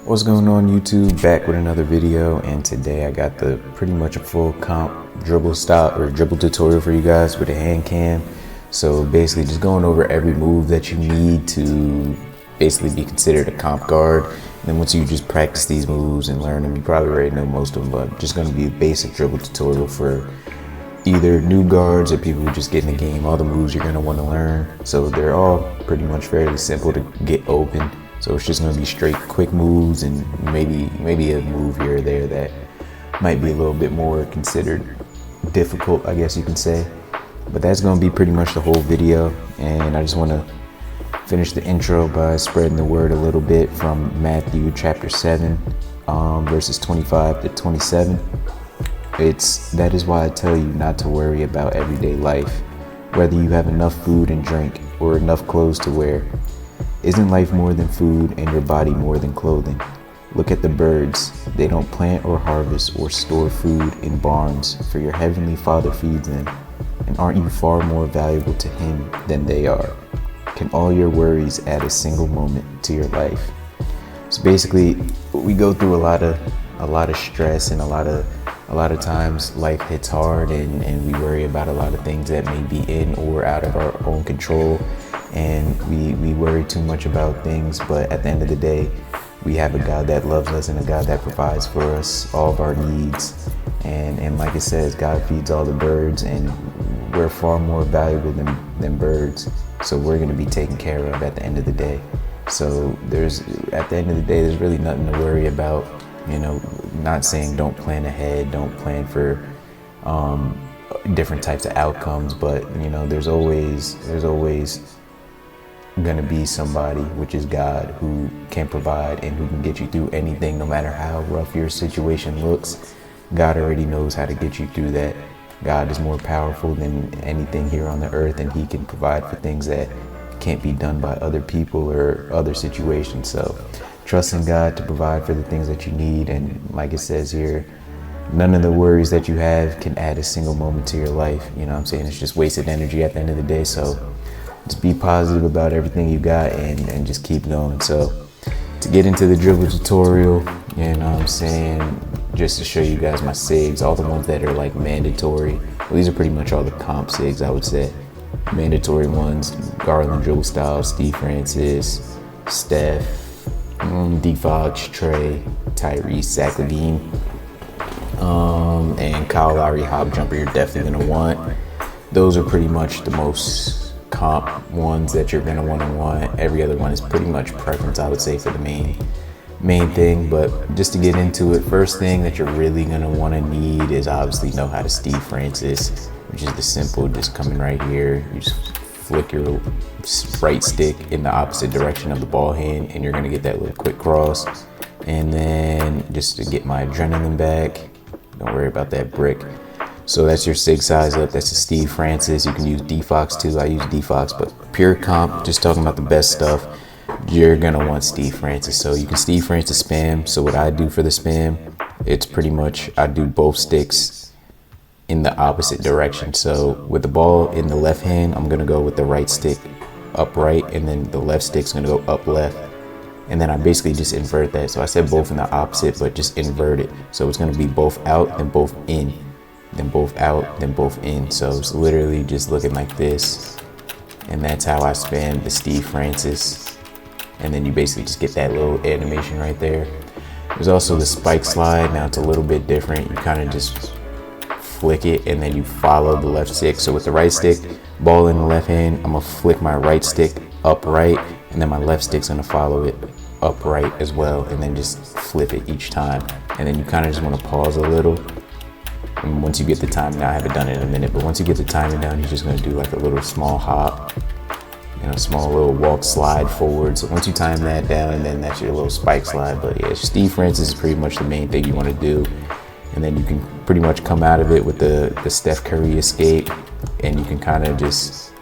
What's going on YouTube? Back with another video, and today I got the pretty much a full comp dribble style or dribble tutorial for you guys with a hand cam. So basically just going over every move that you need to basically be considered a comp guard. And then once you just practice these moves and learn them, you probably already know most of them, but just going to be a basic dribble tutorial for either new guards or people who just get in the game. All the moves you're going to want to learn. So they're all pretty much fairly simple to get open. So it's just going to be straight quick moves and maybe a move here or there that might be a little bit more considered difficult, I guess you can say. But that's going to be pretty much the whole video. And I just want to finish the intro by spreading the word a little bit from Matthew chapter 7, verses 25 to 27. That is why I tell you not to worry about everyday life, whether you have enough food and drink or enough clothes to wear. Isn't life more than food and your body more than clothing? Look at the birds. They don't plant or harvest or store food in barns, for your heavenly Father feeds them. And aren't you far more valuable to Him than they are? Can all your worries add a single moment to your life? So basically, we go through a lot of stress, and a lot of times life hits hard, and we worry about a lot of things that may be in or out of our own control. And we worry too much about things, but at the end of the day, we have a God that loves us and a God that provides for us all of our needs. And like it says, God feeds all the birds, and we're far more valuable than birds. So we're going to be taken care of at the end of the day. So at the end of the day, there's really nothing to worry about. You know, not saying don't plan ahead, don't plan for different types of outcomes, but you know, there's always going to be somebody, which is God, who can provide and who can get you through anything, no matter how rough your situation looks. God already knows how to get you through that. God is more powerful than anything here on the earth, and He can provide for things that can't be done by other people or other situations. So trust in God to provide for the things that you need. And like it says here, none of the worries that you have can add a single moment to your life. You know what I'm saying? It's just wasted energy at the end of the day. So just be positive about everything you got and just keep going. So to get into the dribble tutorial, you know what I'm saying, just to show you guys my SIGs, all the ones that are like mandatory. Well, these are pretty much all the comp SIGs, I would say. Mandatory ones: Garland dribble style, Steve Francis, Steph, D-Fox, Trey, Tyrese, Zach LaVine, and Kyle Lowry hop jumper you're definitely going to want. Those are pretty much the most comp ones that you're going to want. Every other one is pretty much preference, I would say, for the main thing. But just to get into it, first thing that you're really going to want to need is obviously know how to Steve Francis, which is the simple, just coming right here. You just flick your right stick in the opposite direction of the ball hand, and you're going to get that little quick cross. And then just to get my adrenaline back, don't worry about that brick. So that's your SIG size up. That's a Steve Francis. You can use D-Fox too. I use D-Fox, but pure comp, just talking about the best stuff, you're going to want Steve Francis. So you can Steve Francis spam. So what I do for the spam, it's pretty much I do both sticks in the opposite direction. So with the ball in the left hand, I'm going to go with the right stick up right, and then the left stick's going to go up left. And then I basically just invert that. So I said both in the opposite, but just invert it. So it's going to be both out and both in. Then both out, then both in. So it's literally just looking like this. And that's how I spam the Steve Francis. And then you basically just get that little animation right there. There's also the spike slide. Now it's a little bit different. You kind of just flick it and then you follow the left stick. So with the right stick, ball in the left hand, I'm gonna flick my right stick upright, and then my left stick's gonna follow it upright as well, and then just flip it each time. And then you kind of just want to pause a little. And once you get the timing down, I haven't done it in a minute, but once you get the timing down, you're just going to do like a little small hop, you know, small little walk slide forward. So once you time that down, and then that's your little spike slide. But yeah, Steve Francis is pretty much the main thing you want to do. And then you can pretty much come out of it with the Steph Curry escape, and you can kind of just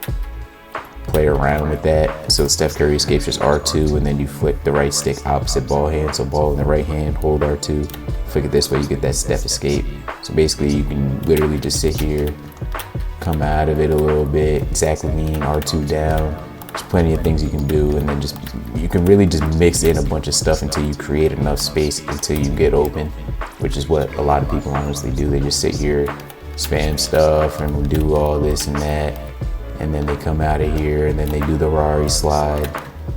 play around with that. So Steph Curry escapes just R2, and then you flick the right stick opposite ball hand. So ball in the right hand, hold R2, flick it this way, you get that Steph escape. So basically you can literally just sit here, come out of it a little bit, Zach LaVine, R2 down, There's plenty of things you can do, and then you can really just mix in a bunch of stuff until you create enough space until you get open, which is what a lot of people honestly do. They just sit here, spam stuff, and do all this and that, and then they come out of here and then they do the Rari slide.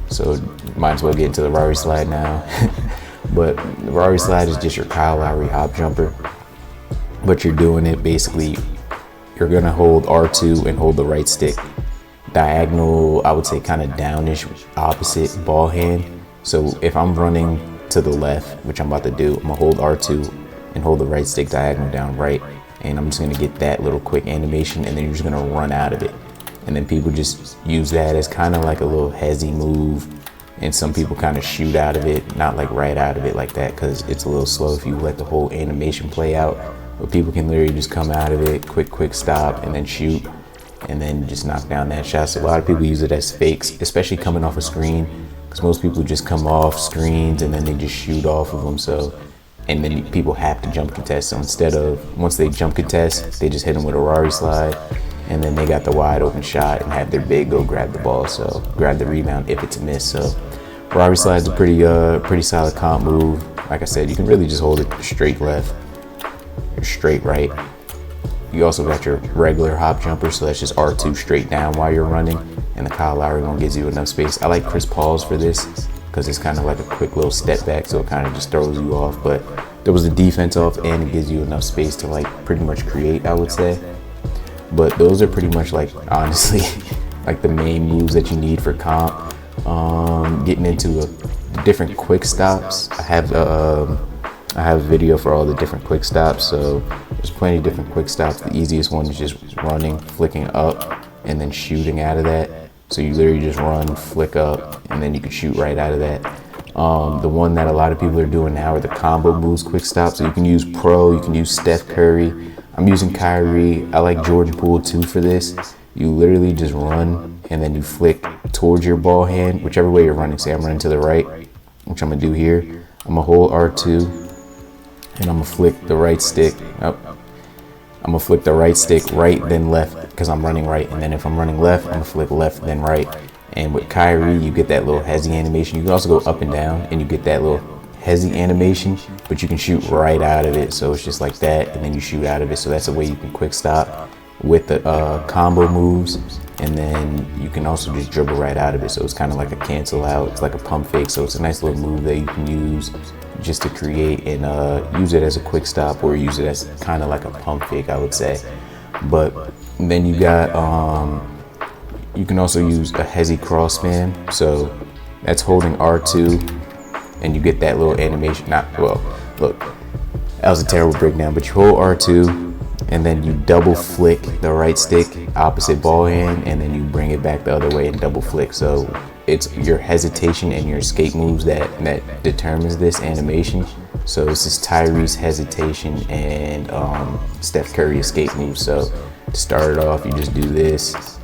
So might as well get into the Rari slide now. But the Rari slide is just your Kyle Lowry hop jumper, but you're doing it basically, you're gonna hold R2 and hold the right stick diagonal, I would say kind of downish, opposite ball hand. So if I'm running to the left, which I'm about to do, I'm gonna hold R2 and hold the right stick diagonal down right, and I'm just gonna get that little quick animation, and then you're just gonna run out of it. And then people just use that as kind of like a little hezzy move, and some people kind of shoot out of it, not like right out of it like that, because it's a little slow if you let the whole animation play out. But people can literally just come out of it, quick stop, and then shoot, and then just knock down that shot. So a lot of people use it as fakes, especially coming off a screen, because most people just come off screens and then they just shoot off of them. So, and then people have to jump contest. So instead of, once they jump contest, they just hit them with a Rari slide, and then they got the wide open shot and have their big go grab the ball, so grab the rebound if it's a miss. So Rari slide is a pretty solid comp move. Like I said, you can really just hold it straight left or straight right. You also got your regular hop jumper, so that's just R2 straight down while you're running, and the Kyle Lowry one gives you enough space. I like Chris Paul's for this because it's kind of like a quick little step back, so it kind of just throws you off, but there was the defense off and it gives you enough space to like pretty much create, I would say. But those are pretty much like, honestly, like the main moves that you need for comp. Getting into different quick stops. I have a video for all the different quick stops, so there's plenty of different quick stops. The easiest one is just running, flicking up, and then shooting out of that. So you literally just run, flick up, and then you can shoot right out of that. The one that a lot of people are doing now are the combo moves quick stops. So you can use Pro, you can use Steph Curry. I'm using Kyrie. I like Jordan Poole too for this. You literally just run and then you flick towards your ball hand, whichever way you're running. Say I'm running to the right, which I'm gonna do here. I'm gonna hold R2 and I'm gonna flick the right stick up. I'm gonna flick the right stick right, then left, because I'm running right. And then if I'm running left, I'm gonna flick left, then right. And with Kyrie, you get that little hezzy animation. You can also go up and down and you get that little hezzy animation, but you can shoot right out of it. So it's just like that, and then you shoot out of it. So that's a way you can quick stop with the combo moves, and then you can also just dribble right out of it. So it's kind of like a cancel out. It's like a pump fake. So it's a nice little move that you can use just to create and use it as a quick stop, or use it as kind of like a pump fake, I would say. But then you got you can also use a hezzy cross spam. So that's holding R2 and you get that little animation. Look, that was a terrible breakdown, but you hold R2 and then you double flick the right stick opposite ball hand, and then you bring it back the other way and double flick. So it's your hesitation and your escape moves that determines this animation. So this is Tyrese hesitation and Steph Curry escape moves. So to start it off, you just do this.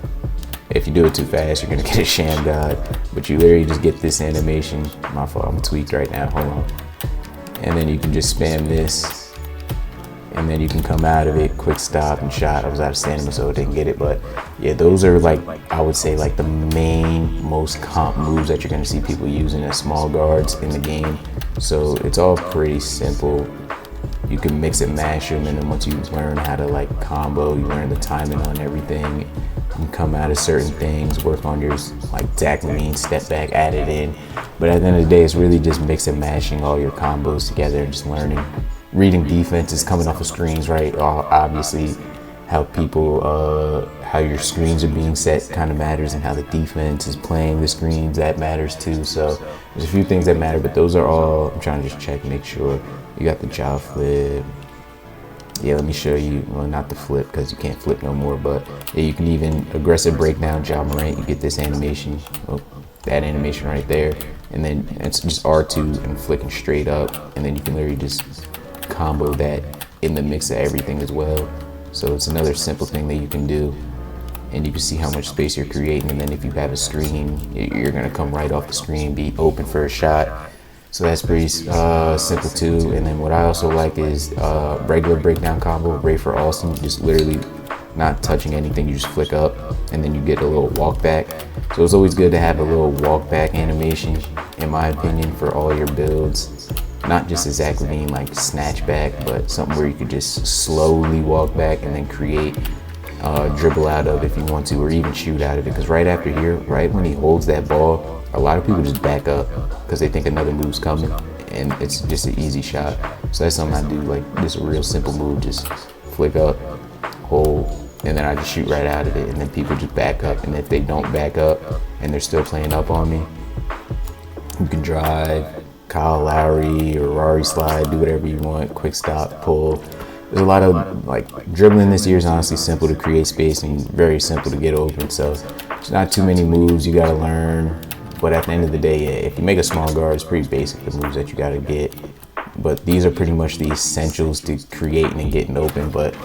If you do it too fast, you're gonna get a sham god, but you literally just get this animation. My fault, I'm tweaked right now, hold on. And then you can just spam this, and then you can come out of it, quick stop and shot. I was out of stamina, so I didn't get it, but yeah, those are like, I would say like the main, most comp moves that you're gonna see people using as small guards in the game. So it's all pretty simple. You can mix and match them, and then once you learn how to like combo, you learn the timing on everything. You can come out of certain things, work on your like Zach LaVine step back, add it in. But at the end of the day, it's really just mix and matching all your combos together and just learning. Reading defenses, coming off of screens, right? Obviously, how people, how your screens are being set kind of matters, and how the defense is playing the screens, that matters too. So there's a few things that matter, but those are all, I'm trying to just check, make sure you got the jaw flip. Yeah, let me show you, well, not the flip because you can't flip no more, but yeah, you can even aggressive breakdown, Ja Morant, you get this animation, that animation right there, and then it's just R2 and flicking straight up, and then you can literally just combo that in the mix of everything as well. So it's another simple thing that you can do, and you can see how much space you're creating. And then if you have a screen, you're gonna come right off the screen, be open for a shot. So that's pretty simple too. And then what I also like is regular breakdown combo, Ray for Austin. You just literally not touching anything. You just flick up and then you get a little walk back. So it's always good to have a little walk back animation, in my opinion, for all your builds. Not just exactly being like snatch back, but something where you could just slowly walk back and then create dribble out of if you want to, or even shoot out of it. Because right after here, right when he holds that ball, a lot of people just back up because they think another move's coming, and it's just an easy shot. So that's something I do, like just a real simple move, just flick up, hold, and then I just shoot right out of it, and then people just back up. And if they don't back up and they're still playing up on me, you can drive, Kyle Lowry or Rari slide, do whatever you want, quick stop, pull. There's a lot of, like, dribbling this year is honestly simple to create space and very simple to get open. So it's not too many moves you gotta learn. But at the end of the day, yeah, if you make a small guard, it's pretty basic, the moves that you gotta get. But these are pretty much the essentials to creating and getting open. But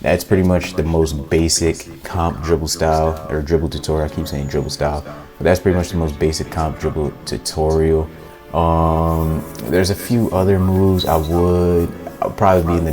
that's pretty much the most basic comp dribble style, or dribble tutorial. I keep saying dribble style, but that's pretty much the most basic comp dribble tutorial. There's a few other moves I'll probably be in the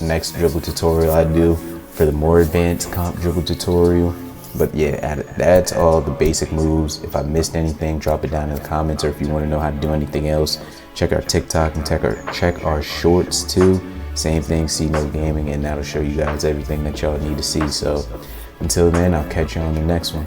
next dribble tutorial I do for the more advanced comp dribble tutorial. But yeah, that's all the basic moves. If I missed anything, drop it down in the comments, or if you want to know how to do anything else, check our TikTok and check our shorts too. Same thing, CNoteGaming, and that'll show you guys everything that y'all need to see. So until then, I'll catch you on the next one.